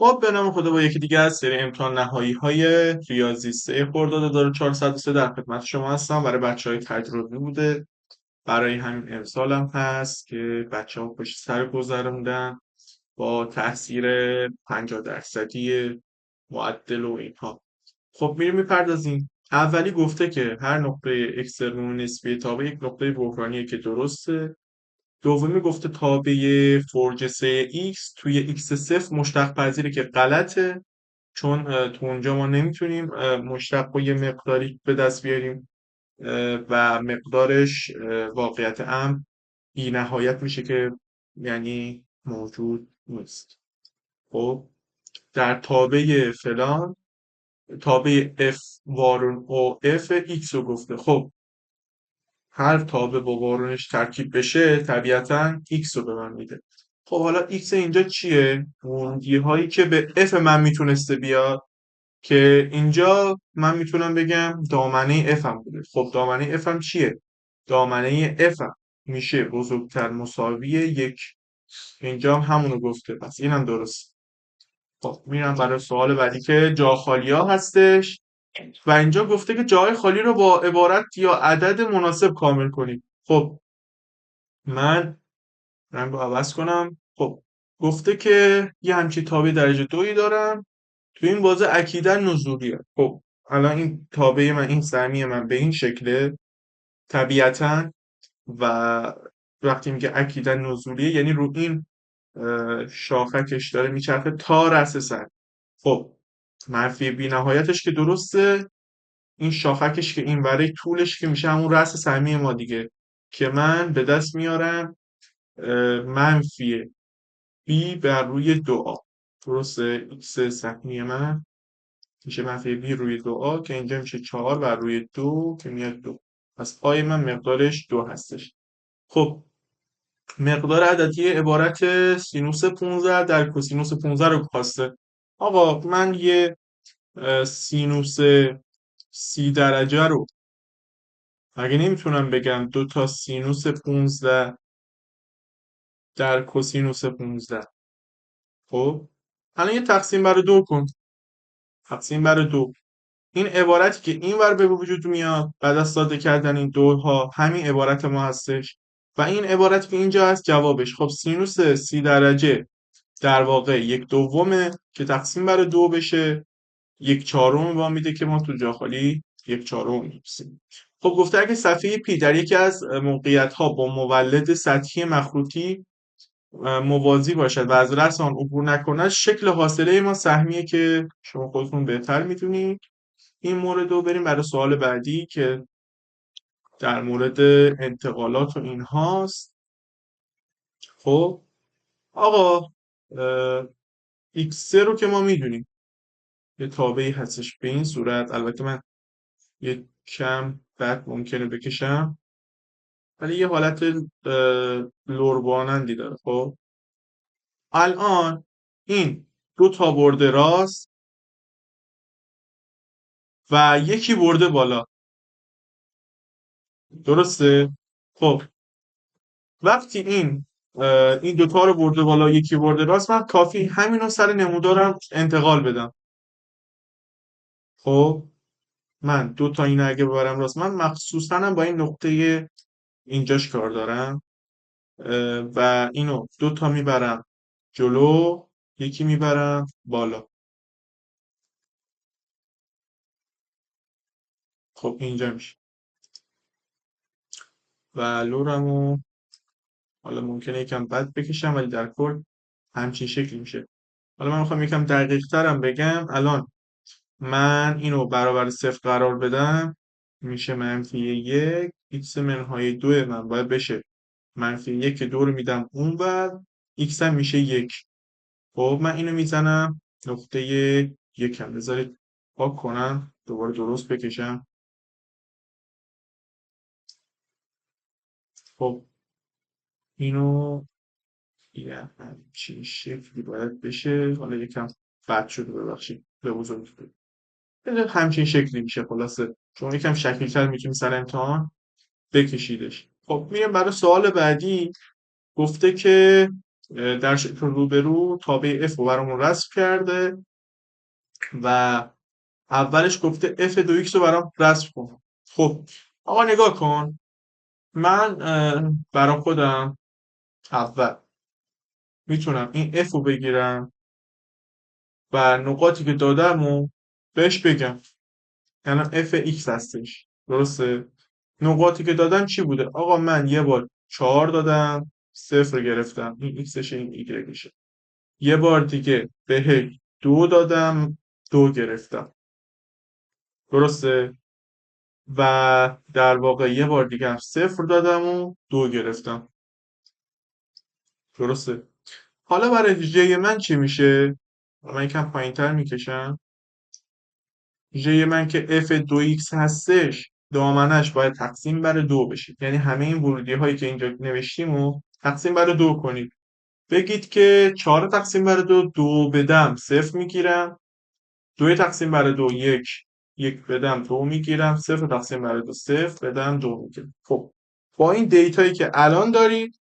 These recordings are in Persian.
خب به نام خدا با یکی دیگه از سری امتحان نهایی های ریاضی 3 خرداد 1403 در خدمت شما هستم. برای بچه های تجربی بوده، برای همین امسال هم هست که بچه ها پشت سر گذروندن با تاثیر 50% معدل و اینها. خب میریم میپردازیم. اولی گفته که هر نقطه اکسترنوم نسبی تابع یک نقطه بحرانیه که درسته. دومی گفته تابع فرج 3x توی x صفر مشتق پذیره که غلطه، چون تو اونجا ما نمیتونیم مشتق و یه مقداری به دست بیاریم و مقدارش واقعیت امر بی نهایت میشه که یعنی موجود نیست. خب در تابع فلان تابع f وارون او f x رو گفته. خب هر تابع با وارونش ترکیب بشه طبیعتا x رو به من میده. خب حالا x اینجا چیه؟ ورودی هایی که به f من میتونسته بیاد، که اینجا من میتونم بگم دامنه f هم بوده. خب دامنه f هم چیه؟ دامنه f هم میشه بزرگتر مساوی یک. اینجا هم همونو گفته، پس اینم درست. خب میرم برای سوال بعدی که جا خالی ها هستش و اینجا گفته که جای خالی رو با عبارت یا عدد مناسب کامل کنیم. خب من رنگ رو عوض کنم. خب گفته که یه همچین تابع درجه دویی دارم، تو این بازه اکیدا نزولیه. خب الان این تابع من، این سهمی من به این شکله طبیعتا، و وقتی میگه اکیدا نزولیه یعنی رو این شاخکش داره میچرخه تا رأس سر. خب منفی بی نهایتش که درسته، این شاخکش که این برای طولش که میشه همون رأس سهمی ما دیگه، که من به دست میارم منفی بی بر روی 2a. درسته، x سهمی من میشه منفی بی روی 2a که اینجا میشه 4 بر روی 2 که میاد 2. پس آی من مقدارش 2 هستش. خب مقدار عددی عبارت سینوس 15 در کوسینوس 15 رو خواسته. آقا من یه سینوس 30 درجه رو اگه نمیتونم بگم دو تا سینوس 15 در کوسینوس 15. خب الان یه تقسیم بر دو کن. تقسیم بر دو، این عبارتی که این ور به وجود میاد بعد از ساده کردن این دوها همین عبارت ما هستش، و این عبارتی که اینجا هست جوابش. خب سینوس 30 درجه در واقع یک دومه که تقسیم بر دو بشه، یک چهارم با میده که ما تو جا خالی یک چهارم می‌نویسیم. خب گفته اگه صفحه پی در یکی از موقعیت ها با مولد سطحی مخروطی موازی باشد و از رأس آن عبور نکند، شکل حاصله ما سهمیه که شما خودتون بهتر میدونید. این مورد رو بریم برای سوال بعدی که در مورد انتقالات و این هاست. خب آقا x3 رو که ما میدونیم یه تابعی هستش به این صورت. البته من یه کم بعد ممکنه بکشم، ولی یه حالت لربانندی داره. خب الان این دو تا برده راست و یکی برده بالا، درسته؟ خب وقتی این دوتا رو برده بالا یکی برده راست، من کافی همینو سر نمودارم انتقال بدم. خب من دو تا اینو اگه ببرم راست، من مخصوصا هم با این نقطه اینجاش کار دارم و اینو دو تا میبرم جلو، یکی میبرم بالا. خب اینجا میشه و لورمو حالا ممکنه یکم بد بکشم ولی در کل همچین شکلی میشه. حالا من میخوام یکم دقیق ترم بگم. الان من اینو برابر صفر قرار بدم، میشه منفی یک. x منهای دو من باید بشه منفی یک که دو رو میدم اون بر x هم میشه یک. خب من اینو میزنم نقطه یکم. بذارید پاک کنم دوباره درست بکشم. خب اینو یه همچین شکلی باید بشه. حالا یکم بد شده، ببخشید به بزرگی. همچین شکلی میشه خلاصه. شما یکم شکل‌تر میتونید سر امتحان بکشیدش. خب میریم برای سوال بعدی. گفته که در شکل روبرو تابع f رو برامون رسم کرده و اولش گفته f دو x رو برام رسم کن. خب آقا نگاه کن، من برا خودم اول میتونم این f رو بگیرم و نقاطی که دادم رو بهش بگم، یعنی f x هستش. درسته؟ نقاطی که دادم چی بوده؟ آقا من یه بار 4 دادم، صفر گرفتم، این xشه این یشه. یه بار دیگه به 2 دادم، 2 گرفتم. درسته؟ و در واقع یه بار دیگه هم صفر دادم و 2 گرفتم. درسته؟ حالا برای ژ من چی میشه؟ من یکم پایین‌تر میکشم. ژ من که f2x هستش، دامنش باید تقسیم بر 2 بشه. یعنی همه این ورودی هایی که اینجا نوشتیم و تقسیم بر 2 کنید. بگید که 4 تقسیم بر 2 2 بدم صفر میگیرم، 2 تقسیم بر 2 1 1 بدم 2 میگیرم، صفر تقسیم بر 2 صفر بدم 2 میگیرم. خب با این دیتایی که الان دارید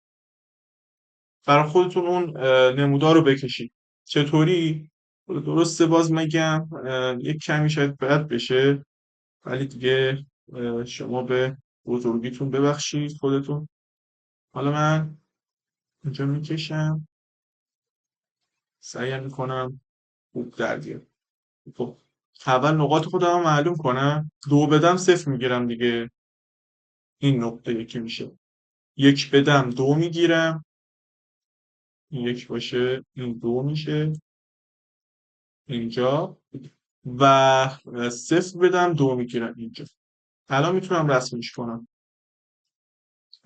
برای خودتون اون نمودار رو بکشید. چطوری؟ درسته باز میگم یک کمی شاید بد بشه، ولی دیگه شما به بزرگیتون ببخشید خودتون. حالا من اینجا میکشم، سعی میکنم خوب در بیاد. خب اول نقاط خودم رو معلوم کنم، 2 بدم صفر میگیرم دیگه، این نقطه یکی میشه. 1 بدم 2 میگیرم، این 1 باشه، این 2 میشه اینجا. و صفر بدم 2 میگیرم اینجا. الان میتونم رسمش کنم.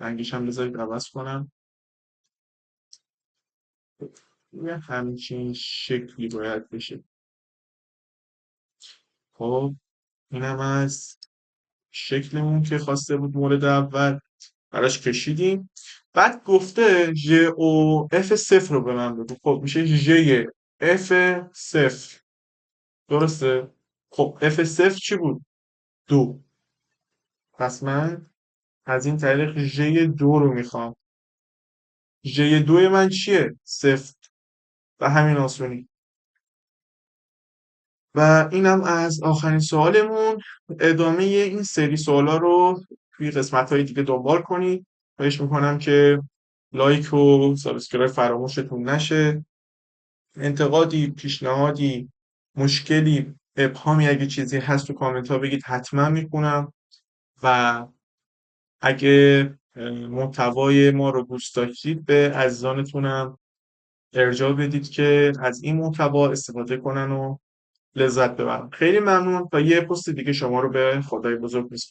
رنگش هم بذارید عوض کنم. یه همچین شکلی باید بشه. خب اینم از شکلمون که خواسته بود مورد اول براش کشیدیم. بعد گفته ژ او اف صفر رو به من بگو. خب میشه ژ اف صفر. درسته؟ خب اف صفر چی بود؟ 2. پس من از این طریق ژ 2 رو میخوام. ژ 2 من چیه؟ صفر. و همین آسونی. و اینم از آخرین سوالمون. ادامه این سری سوالا رو توی قسمت های دیگه دنبال کنید. خواهش میکنم که لایک و سابسکرایب فراموشتون نشه. انتقادی، پیشنهادی، مشکلی، ابهامی اگه چیزی هست تو کامنت ها بگید، حتما میکنم. و اگه محتوای ما رو دوست داشتید به عزیزانتونم ارجاع بدید که از این محتوا استفاده کنن و لذت ببرن. خیلی ممنون. تا یه پست دیگه شما رو به خدای بزرگ میسپارم.